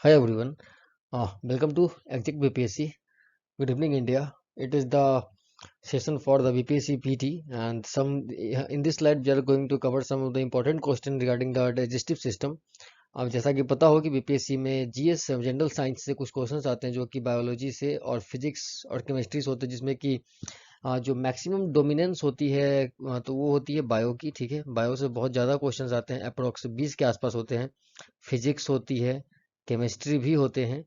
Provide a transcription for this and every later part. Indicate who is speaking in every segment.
Speaker 1: Hi everyone, welcome to Exec BPSC. Good evening, India. It is the session for the BPSC PT, and in this slide we are going to cover some of the important questions regarding the digestive system. अब जैसा कि पता हो कि BPSC में GS general science से कुछ questions आते हैं जो कि बायोलॉजी से और फिजिक्स और केमिस्ट्री से होते हैं, जिसमें कि जो मैक्सिमम डोमिनेंस होती है तो वो होती है बायो की। ठीक है, बायो से बहुत ज़्यादा क्वेश्चंस आते हैं, अप्रोक्स 20 के आसपास होते हैं। फिजिक्स होती है, केमिस्ट्री भी होते हैं।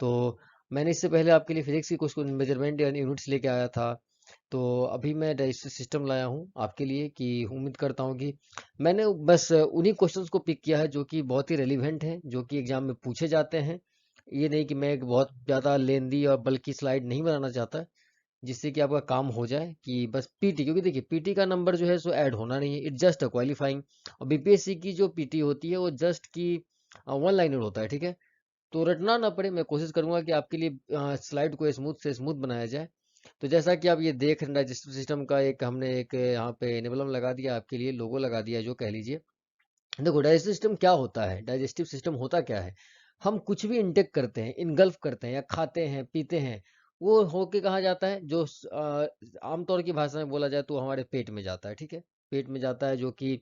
Speaker 1: तो मैंने इससे पहले आपके लिए फिजिक्स की कुछ मेजरमेंट यानी यूनिट्स लेके आया था। तो अभी मैं डाइजेस्टिव सिस्टम लाया हूँ आपके लिए, कि उम्मीद करता हूँ कि मैंने बस उन्हीं क्वेश्चंस को पिक किया है जो कि बहुत ही रेलिवेंट हैं, जो कि एग्जाम में पूछे जाते हैं। ये नहीं कि मैं एक बहुत ज़्यादा लेंदी और बल्कि स्लाइड नहीं बनाना चाहता, जिससे कि आपका काम हो जाए कि बस पीटी, क्योंकि देखिए पीटी का नंबर जो है सो ऐड होना नहीं है, इट्स जस्ट अ क्वालिफाइंग। और बीपीएससी की जो पीटी होती है वो जस्ट की वन लाइनर होता है। ठीक है, तो रटना ना पड़े, मैं कोशिश करूंगा कि आपके लिए स्लाइड को स्मूथ से स्मूथ बनाया जाए। तो जैसा कि आप ये देख रहे हैं, डाइजेस्टिव सिस्टम का हमने एक यहाँ पे एम्बलम लगा दिया, आपके लिए लोगो लगा दिया जो कह लीजिए। देखो डाइजेस्टिव सिस्टम क्या होता है, डाइजेस्टिव सिस्टम होता क्या है। हम कुछ भी इंटेक करते हैं, इनगल्फ करते हैं या खाते हैं पीते हैं, वो होके कहाँ जाता है, जो आमतौर की भाषा में बोला जाए तो हमारे पेट में जाता है। ठीक है, पेट में जाता है, जो कि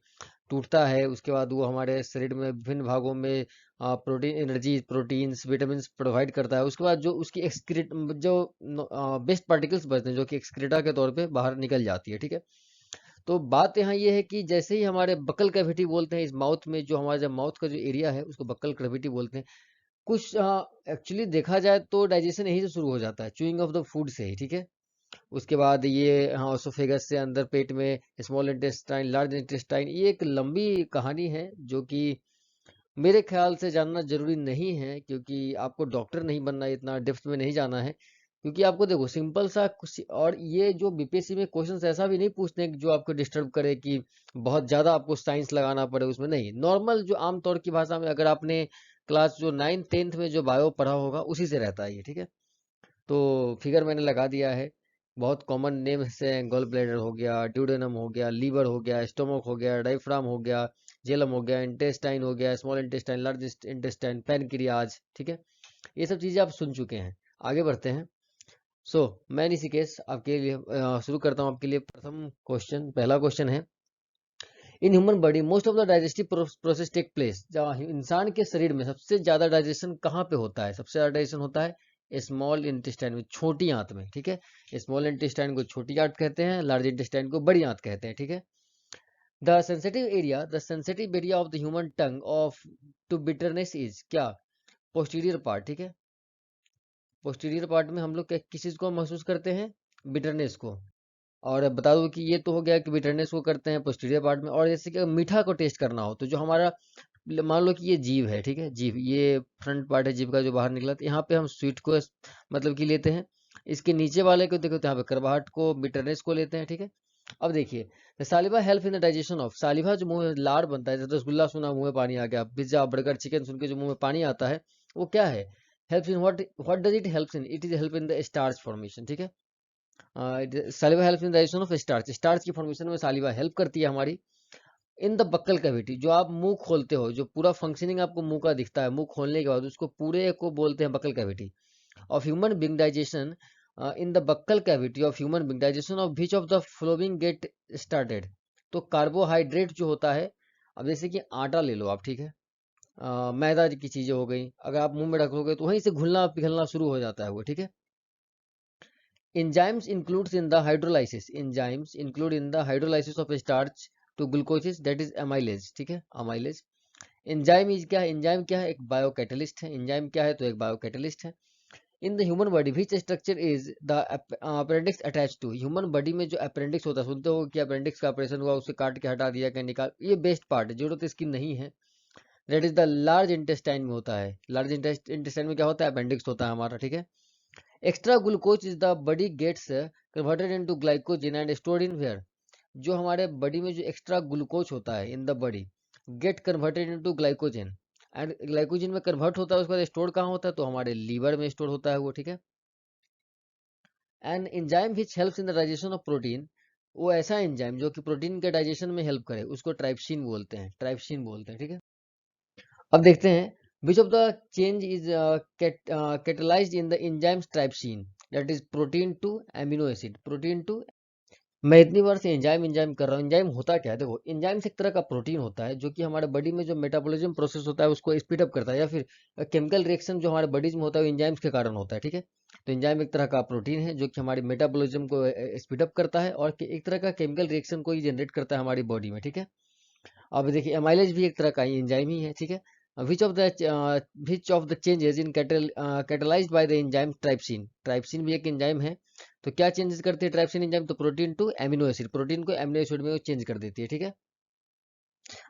Speaker 1: टूटता है। उसके बाद वो हमारे शरीर में विभिन्न भागों में protein, energy, proteins, vitamin provide करता है। उसके बाद जो उसकी एक्सक्रीट जो वेस्ट पार्टिकल्स बचते हैं, जो कि एक्सक्रीटा के तौर पे बाहर निकल जाती है। ठीक है, तो बात यहाँ ये है कि जैसे ही हमारे बक्कल कैविटी बोलते हैं, इस माउथ में जो हमारा जब माउथ का जो एरिया है उसको बक्कल कैविटी बोलते हैं। कुछ एक्चुअली देखा जाए तो डाइजेशन यहीं से शुरू हो जाता है, चूइंग ऑफ द फूड से ही। ठीक है, उसके बाद ये ओसोफेगस से अंदर पेट में स्मॉल इंटेस्टाइन, लार्ज इंटेस्टाइन, ये एक लंबी कहानी है जो कि मेरे ख्याल से जानना जरूरी नहीं है, क्योंकि आपको डॉक्टर नहीं बनना है, इतना डेप्थ में नहीं जाना है। क्योंकि आपको देखो सिंपल सा कुछ, और ये जो बीपीएससी में क्वेश्चंस ऐसा भी नहीं पूछते हैं कि जो आपको डिस्टर्ब करे, कि बहुत ज्यादा आपको साइंस लगाना पड़े उसमें। नहीं, नॉर्मल जो आमतौर की भाषा में, अगर आपने क्लास जो 9th 10th में जो बायो पढ़ा होगा उसी से रहता है ये। ठीक है, तो फिगर मैंने लगा दिया है। बहुत कॉमन नेम से गॉल ब्लैडर हो गया, ड्यूडेनम हो गया, लीवर हो गया, स्टोमक हो गया, डायफ्राम हो गया, जेलम हो गया, इंटेस्टाइन हो गया, small intestine, large intestine, pancreas. ठीक है, ये सब चीजें आप सुन चुके हैं। आगे बढ़ते हैं। सो मैं इसी केस आपके लिए शुरू करता हूँ। आपके लिए प्रथम क्वेश्चन, पहला क्वेश्चन है, in human body most of the digestive process take place. जहाँ इंसान के शरीर में सबसे ज्यादा डाइजेशन कहाँ पे होता है, सबसे ज्यादा डाइजेशन होता है स्मॉल इंटेस्टाइन में, छोटी आंत में। ठीक है, स्मॉल इंटेस्टाइन को छोटी आंत कहते हैं, लार्ज इंटेस्टाइन को बड़ी आंत कहते हैं। ठीक है, the sensitive area of the human tongue of to bitterness is क्या, पोस्टीरियर पार्ट। ठीक है, पोस्टीरियर पार्ट में हम लोग किस चीज को महसूस करते हैं, बिटरनेस को। और बता दूं कि ये तो हो गया कि बिटरनेस को करते हैं पोस्टीरियर पार्ट में। और जैसे कि अगर मीठा को टेस्ट करना हो, तो जो हमारा, मान लो कि ये जीभ है। ठीक है, जीभ ये फ्रंट पार्ट है जीभ का जो बाहर निकला, तो यहाँ पे हम स्वीट को मतलब कि लेते हैं। इसके नीचे वाले को देखो तो यहाँ पे कर्बाहट को, बिटरनेस को लेते हैं। ठीक है, अब देखिए saliva help in the digestion of, saliva जो मुंह में लार बनता है, जैसे रसगुल्ला सुना मुंह में पानी आ गया, पिज्जा बर्गर चिकन सुन के जो मुंह में पानी आता है, वो क्या है, helps in what does it helps in, it is help in the starch formation. ठीक है, saliva help in digestion of starch, starch की फॉर्मेशन में सालिवा हेल्प करती है हमारी। इन द बक्कल कैविटी, जो आप मुंह खोलते हो, जो पूरा फंक्शनिंग आपको मुंह का दिखता है, मुंह खोलने के बाद उसको पूरे को बोलते हैं buccal cavity of human being digestion. In the buccal cavity of human being digestion of which of the flowing get started. तो कार्बोहाइड्रेट जो होता है, अब जैसे कि आटा ले लो आप। ठीक है, मैदा की चीजें हो गई, अगर आप मुंह में रखोगे तो वहीं से घुलना पिघलना शुरू हो जाता है वो। ठीक है, enzymes includes in the hydrolysis, enzymes include in the hydrolysis of starch to glucose, that is amylase। ठीक है, amylase। एंजाइम इज क्या है, एंजाइम क्या है, एक बायोकैटलिस्ट है। एंजाइम क्या है, तो एक बायोकैटलिस्ट है। In the human body which structure is the appendix attach to, human body में जो अपेंडिक्स होता है, सुनते हो कि अपेंडिक्स का ऑपरेशन हुआ, उसे काट के हटा दिया, क्या निकाल, ये बेस्ट पार्ट है, जरूरत इसकी नहीं है। That is the large intestine में होता है। लार्ज इंटेस्टाइन में क्या होता है, अपेंडिक्स होता है हमारा। ठीक है, extra glucose is the body gets converted into glycogen and stored in where. जो हमारे बॉडी में जो एक्स्ट्रा ग्लूकोज होता है in the body get converted into glycogen, and glycogen में कन्वर्ट होता है, उसके बाद स्टोर कहाँ होता है, तो हमारे लीवर में स्टोर होता है वो। ठीक है, and enzyme which helps in the digestion of protein, वो ऐसा एंजाइम जो कि प्रोटीन के डाइजेशन में हेल्प करे, उसको ट्राइप्सिन बोलते हैं, ट्राइप्सिन बोलते हैं। ठीक है, अब देखते हैं Which of the change is catalyzed in the enzyme trypsin, that is protein to amino acid, protein to। मैं इतनी बार से एंजाइम एंजाइम कर रहा हूँ। एंजाइम होता क्या है? देखो, एंजाइम एक तरह का प्रोटीन होता है जो कि हमारे बॉडी में जो मेटाबॉलिज्म प्रोसेस होता है उसको स्पीड अप करता है, या फिर केमिकल रिएक्शन जो हमारे बॉडीज में होता है वो एंजाइम्स के कारण होता है, ठीक है। तो एंजाइम एक तरह का प्रोटीन है जो कि हमारी मेटाबॉलिज्म को स्पीड अप करता है और एक तरह का केमिकल रिएक्शन को ही जनरेट करता है हमारी बॉडी में, ठीक है। अब देखिए, एमाइलेज भी एक तरह का ही एंजाइम ही है, ठीक है। Which of the changes in catalysed by the enzyme trypsin, trypsin भी एक एंजाइम है। तो क्या चेंजेस करती है ट्राइप्सिन एंजाइम? तो protein to amino acid, protein को एमिनो एसिड में चेंज कर देती है, ठीक है।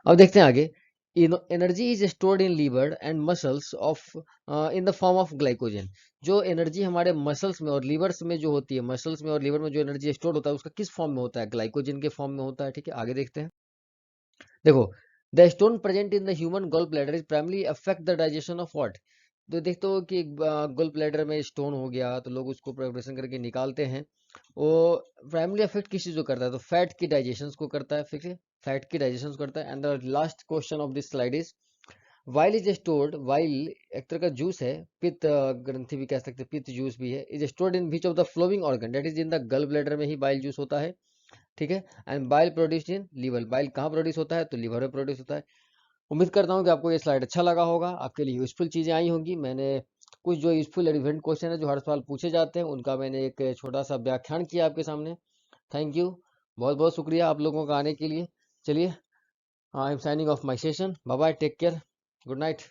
Speaker 1: अब देखते हैं आगे। Energy is stored in liver and muscles of in the form of glycogen. जो एनर्जी हमारे मसल्स में और लीवर्स में जो होती है, मसल्स में और लीवर में जो एनर्जी स्टोर होता है उसका किस फॉर्म में होता है? ग्लाइकोजन के फॉर्म में होता है, ठीक है। आगे देखते हैं। देखो, the stone present in the human gall bladder is primarily affect the digestion of what. तो देखते हो कि गॉल ब्लैडर में स्टोन हो गया तो लोग उसको प्रिपरेशन करके निकालते हैं। वो प्राइमली अफेक्ट किस चीज को करता है? तो फैट की डाइजेशन को करता है, फिर फैट की डाइजेशन करता है। And the last question of this slide is, while is stored, while एक तरह का जूस है, पित्त ग्रंथि भी कह सकते हैं, पित्त जूस भी है, is stored in which of the following organ, that is in the gall bladder में ही बाइल जूस होता है, ठीक है। And bile produced in liver, bile कहाँ प्रोड्यूस होता है? तो लीवर में प्रोड्यूस होता है। उम्मीद करता हूँ कि आपको ये स्लाइड अच्छा लगा होगा, आपके लिए यूजफुल चीजें आई होंगी। मैंने कुछ जो यूजफुल एलिवेंट क्वेश्चन है जो हर सवाल पूछे जाते हैं उनका मैंने एक छोटा सा व्याख्यान किया आपके सामने। थैंक यू, बहुत बहुत शुक्रिया आप लोगों का आने के लिए। चलिए, I am signing off my session. Bye bye, take care, good night.